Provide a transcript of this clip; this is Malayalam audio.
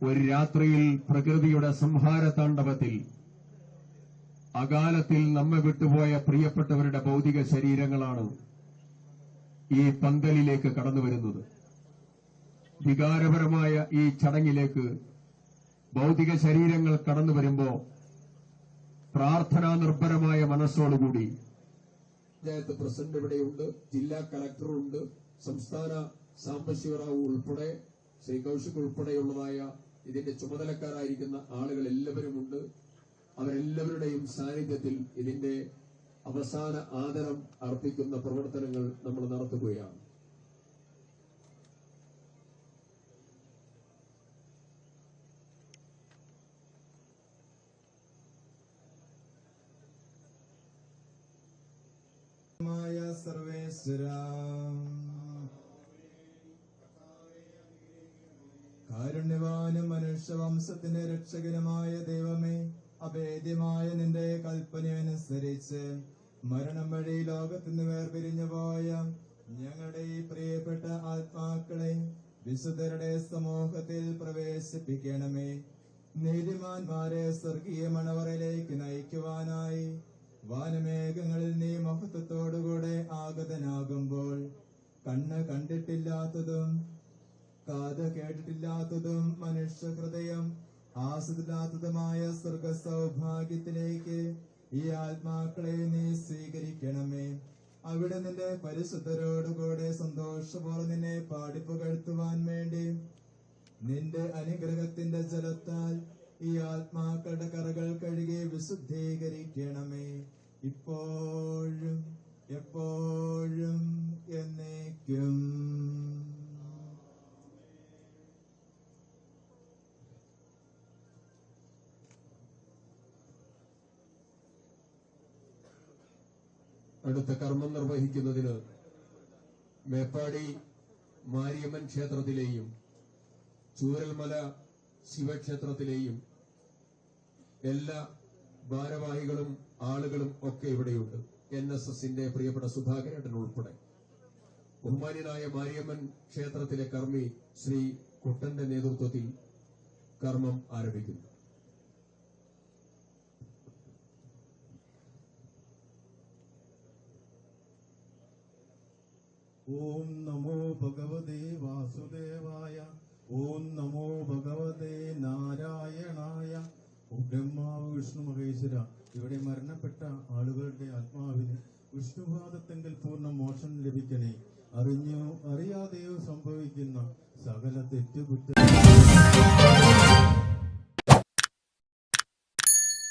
ഒരു രാത്രിയിൽ പ്രകൃതിയുടെ സംഹാര താണ്ഡവത്തിൽ അകാലത്തിൽ നമ്മെ വിട്ടുപോയ പ്രിയപ്പെട്ടവരുടെ ഭൗതിക ശരീരങ്ങളാണ് ഈ പന്തലിലേക്ക് കടന്നുവരുന്നത്. വികാരപരമായ ഈ ചടങ്ങിലേക്ക് ഭൗതിക ശരീരങ്ങൾ കടന്നുവരുമ്പോൾ പ്രാർത്ഥനാ നിർഭരമായ മനസ്സോടുകൂടി പഞ്ചായത്ത് പ്രസിഡന്റ് ഇവിടെയുണ്ട്, ജില്ലാ കളക്ടറുണ്ട്, സംസ്ഥാന സാംബശിവ റാവു ഉൾപ്പെടെ ശ്രീ കൌശിക് ഉൾപ്പെടെയുള്ളതായ ഇതിന്റെ ചുമതലക്കാരായിരിക്കുന്ന ആളുകൾ എല്ലാവരുമുണ്ട്. അവരെല്ലാവരുടെയും സാന്നിധ്യത്തിൽ ഇതിന്റെ അവസാന ആദരം അർപ്പിക്കുന്ന പ്രവർത്തനങ്ങൾ നമ്മൾ നടത്തുകയാണ്. സർവേശ്വര കാരുണ്യവാനും മനുഷ്യവംശത്തിന്റെ രക്ഷകനുമായ ദൈവമേ, അഭേദ്യമായ നിന്റെ കൽപ്പനയനുസരിച്ച് മരണം വഴി ലോകത്തിന് വേർപിരിഞ്ഞു പോയ ഞങ്ങളുടെ ഈ പ്രിയപ്പെട്ട ആത്മാക്കളെ വിശുദ്ധരുടെ സമൂഹത്തിൽ പ്രവേശിപ്പിക്കണമേ. നീതിമാന്മാരെ സ്വർഗീയ മണവറയിലേക്ക് നയിക്കുവാനായി വാനമേഘങ്ങളിൽ നീ മഹത്വത്തോടുകൂടെ ആഗതനാകുമ്പോൾ കണ്ണ് കണ്ടിട്ടില്ലാത്തതും കാത് കേട്ടിട്ടില്ലാത്തതും മനുഷ്യ ഹൃദയം ആസ്വദില്ലാത്തതുമായ സ്വർഗ സൗഭാഗ്യത്തിലേക്ക് ഈ ആത്മാക്കളെ നീ സ്വീകരിക്കണമേ. അവിടെ നിന്റെ പരിശുദ്ധരോടുകൂടെ സന്തോഷപൂർവ്വം നിന്നെ പാടിപ്പുകഴ്ത്തുവാൻ വേണ്ടി നിന്റെ അനുഗ്രഹത്തിന്റെ ജലത്താൽ ഈ ആത്മാക്കളുടെ കറകൾ കഴുകി വിശുദ്ധീകരിക്കണമേ. ഇപ്പോഴും എപ്പോഴും എന്നേക്കും. അടുത്ത കർമ്മം നിർവഹിക്കുന്നതിന് മേപ്പാടി മാരിയമ്മൻ ക്ഷേത്രത്തിലെയും ചൂരൽമല ശിവക്ഷേത്രത്തിലെയും എല്ലാ ഭാരവാഹികളും ആളുകളും ഒക്കെ ഇവിടെയുണ്ട്. NSSന്റെ പ്രിയപ്പെട്ട സുധാകരേട്ടൻ ഉൾപ്പെടെ ബഹുമാന്യനായ മാരിയമ്മൻ ക്ഷേത്രത്തിലെ കർമ്മി ശ്രീ കുട്ടന്റെ നേതൃത്വത്തിൽ കർമ്മം ആരംഭിക്കുന്നു. ഓം നമോ ഭഗവതേ വാസുദേവായ. ഓം നമോ ഭഗവതേ നാരായണായ. ബ്രഹ്മാവ് വിഷ്ണു മഹേശ്വര, ഇവിടെ മരണപ്പെട്ട ആളുകളുടെ ആത്മാവിന് വിഷ്ണുപാദത്തെങ്കിൽ പൂർണ്ണ മോക്ഷം ലഭിക്കണേ. അറിഞ്ഞോ അറിയാതെയോ സംഭവിക്കുന്ന സകല തെറ്റുകുറ്റ